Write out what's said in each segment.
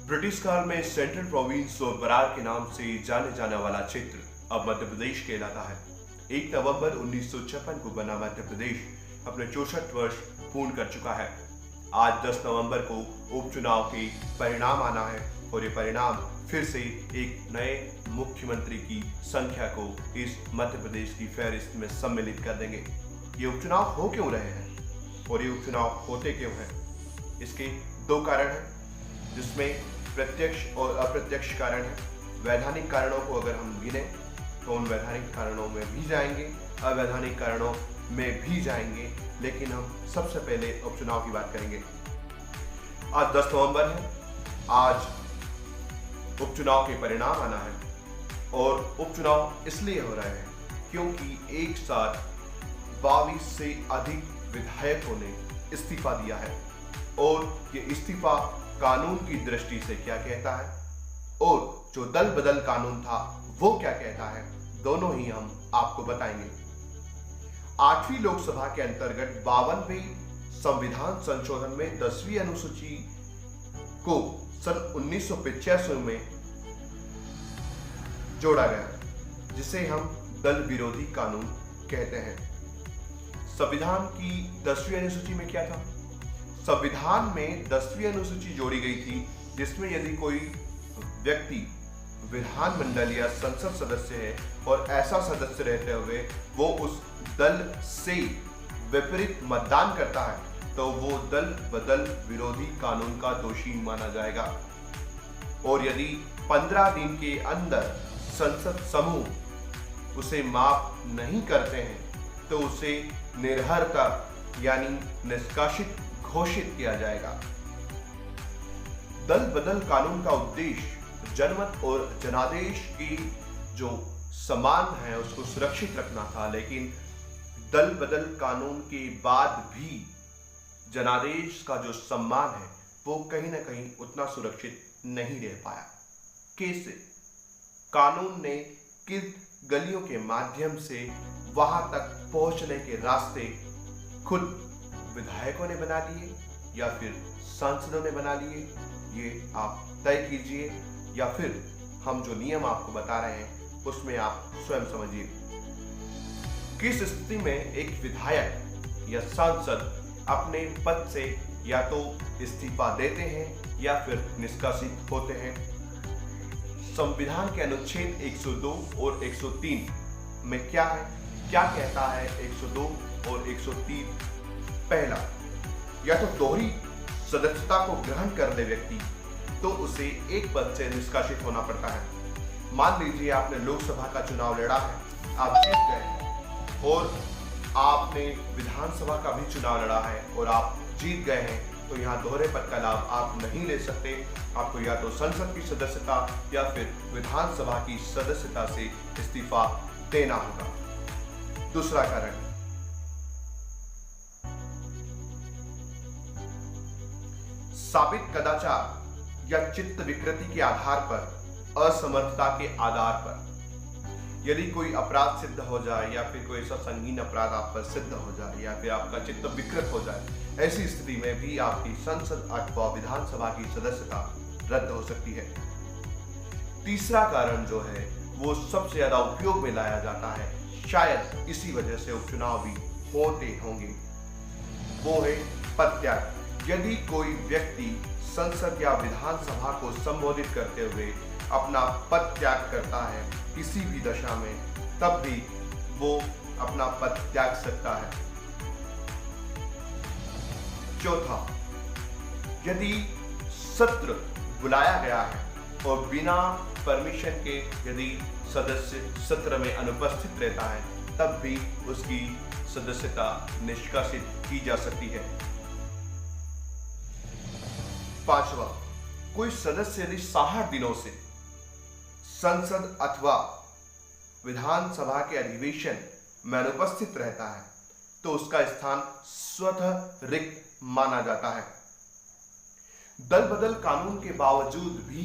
British काल में central province और बरार के नाम से जाने जाने वाला क्षेत्र अब मध्य प्रदेश कहलाता है। 1 नवंबर 1956 को बना मध्य प्रदेश अपने 64 वर्ष पूर्ण कर चुका है। आज 10 नवंबर को उपचुनाव के परिणाम आना है और ये परिणाम फिर से एक नए मुख्यमंत्री की संख्या को इस मध्य प्रदेश की फहरिस्त में सम्मिलित कर देंगे। ये उपचुनाव हो क्यों रहे हैं और ये उपचुनाव होते क्यों हैं? इसके दो कारण हैं, जिसमें प्रत्यक्ष और अप्रत्यक्ष कारण है। वैधानिक कारणों को अगर हम गिने तो उन वैधानिक कारणों में भी जाएंगे, अवैधानिक कारणों में भी जाएंगे, लेकिन हम सबसे पहले उपचुनाव की बात करेंगे। आज 10 नवंबर है। आज उपचुनाव के परिणाम आना है और उपचुनाव इसलिए हो रहे हैं क्योंकि एक साथ 22 से अधिक विधायकों ने इस्तीफा दिया है और ये इस्तीफा कानून की दृष्टि से क्या कहता है और जो दल बदल कानून था वो क्या कहता है, दोनों ही हम आपको बताएंगे। 8वीं लोकसभा के अंतर्गत 52वें संविधान संशोधन में 10वीं अनुसूची को सन 1985 में जोड़ा गया, जिसे हम दल विरोधी कानून कहते हैं। संविधान की 10वीं अनुसूची में क्या था? संविधान में 10वीं अनुसूची जोड़ी गई थी, जिसमें यदि कोई व्यक्ति विधानमंडल या संसद सदस्य है और ऐसा सदस्य रहते हुए वो उस दल से विपरीत मतदान करता है तो वो दल बदल विरोधी कानून का दोषी माना जाएगा। और यदि 15 दिन के अंदर संसद समूह उसे माफ नहीं करते हैं तो उसे निर्हरता यानी निष्कासित घोषित किया जाएगा। दल बदल कानून का उद्देश्य जनमत और जनादेश की जो सम्मान है उसको सुरक्षित रखना था, लेकिन दल बदल कानून के बाद भी जनादेश का जो सम्मान है वो कहीं ना कहीं उतना सुरक्षित नहीं रह पाया। कैसे? कानून ने किन गलियों के माध्यम से वहां तक पहुंचने के रास्ते खुद विधायकों ने बना लिए या फिर सांसदों ने बना लिए, ये आप तय कीजिए, या फिर हम जो नियम आपको बता रहे हैं उसमें आप स्वयं समझिए। किस स्थिति में एक विधायक या सांसद अपने पद से या तो इस्तीफा देते हैं या फिर निष्कासित होते हैं? संविधान के अनुच्छेद 102 और 103 में क्या है? क्या कहता है 102 और 103? पहला, या तो दोहरी सदस्यता को ग्रहण कर ले व्यक्ति तो उसे एक पद से निष्कासित होना पड़ता है। मान लीजिए आपने लोकसभा का चुनाव लड़ा है, आप जीत गए, और आपने विधानसभा का भी चुनाव लड़ा है और आप जीत गए हैं, तो यहाँ दोहरे पद का लाभ आप नहीं ले सकते। आपको या तो संसद की सदस्यता या फिर विधानसभा की सदस्यता से इस्तीफा देना होगा। दूसरा कारण, साबित कदाचार या चित्त विकृति के आधार पर, असमर्थता के आधार पर यदि कोई अपराध सिद्ध हो जाए या फिर कोई ऐसा संगीन अपराध आप पर सिद्ध हो जाए या फिर आपका चित्त विकृत हो जाए, ऐसी स्थिति में भी आपकी संसद अथवा विधानसभा की सदस्यता रद्द हो सकती है। तीसरा कारण जो है वो सबसे ज्यादा उपयोग में लाया जाता है, शायद इसी वजह से उपचुनाव भी होते होंगे, वो है पद त्याग। यदि कोई व्यक्ति संसद या विधानसभा को संबोधित करते हुए अपना पद त्याग करता है किसी भी दशा में, तब भी वो अपना पद त्याग सकता है। चौथा, यदि सत्र बुलाया गया है और बिना परमिशन के यदि सदस्य सत्र में अनुपस्थित रहता है तब भी उसकी सदस्यता निष्कासित की जा सकती है। पांचवा, कोई सदस्य यदि 60 दिनों से संसद अथवा विधानसभा के अधिवेशन में अनुपस्थित रहता है तो उसका स्थान स्वतः रिक्त माना जाता है। दल बदल कानून के बावजूद भी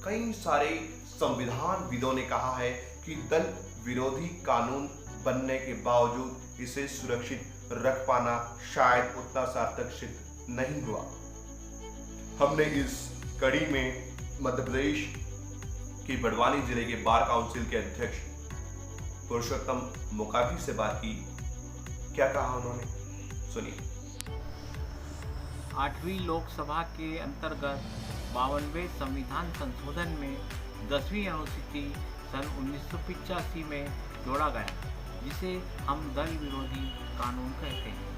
कई सारे संविधानविदों ने कहा है कि दल विरोधी कानून बनने के बावजूद इसे सुरक्षित रख पाना शायद उतना सार्थक सिद्ध नहीं हुआ। हमने इस कड़ी में मध्य प्रदेश की बड़वानी जिले के बार काउंसिल के अध्यक्ष पुरुषोत्तम मुकाती से बात की। क्या कहा उन्होंने, सुनिए। 8वीं लोकसभा के अंतर्गत 52वें संविधान संशोधन में 10वीं अनुसूची सन 1985 में जोड़ा गया, जिसे हम दल विरोधी कानून कहते हैं।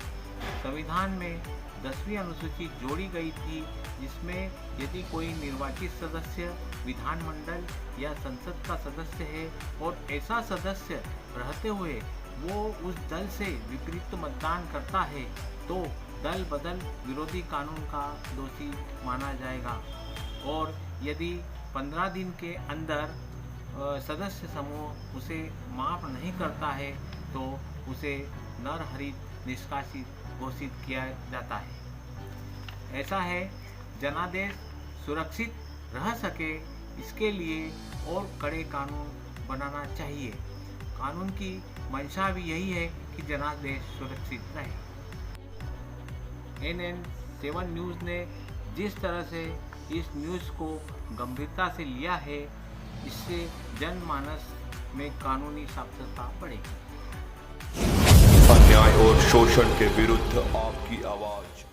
संविधान में 10वीं अनुसूची जोड़ी गई थी, जिसमें यदि कोई निर्वाचित सदस्य विधानमंडल या संसद का सदस्य है और ऐसा सदस्य रहते हुए वो उस दल से विपरीत मतदान करता है, तो दल बदल विरोधी कानून का दोषी माना जाएगा। और यदि 15 दिन के अंदर सदस्य समूह उसे माफ नहीं करता है, तो उसे नरहरित निष्कासित घोषित किया जाता है। ऐसा है, जनादेश सुरक्षित रह सके, इसके लिए और कड़े कानून बनाना चाहिए। कानून की मंशा भी यही है कि जनादेश सुरक्षित रहे। NN7 न्यूज़ ने जिस तरह से इस न्यूज़ को गंभीरता से लिया है, इससे जनमानस में कानूनी साक्षरता बढ़ेगी। अन्याय और शोषण के विरुद्ध आपकी आवाज।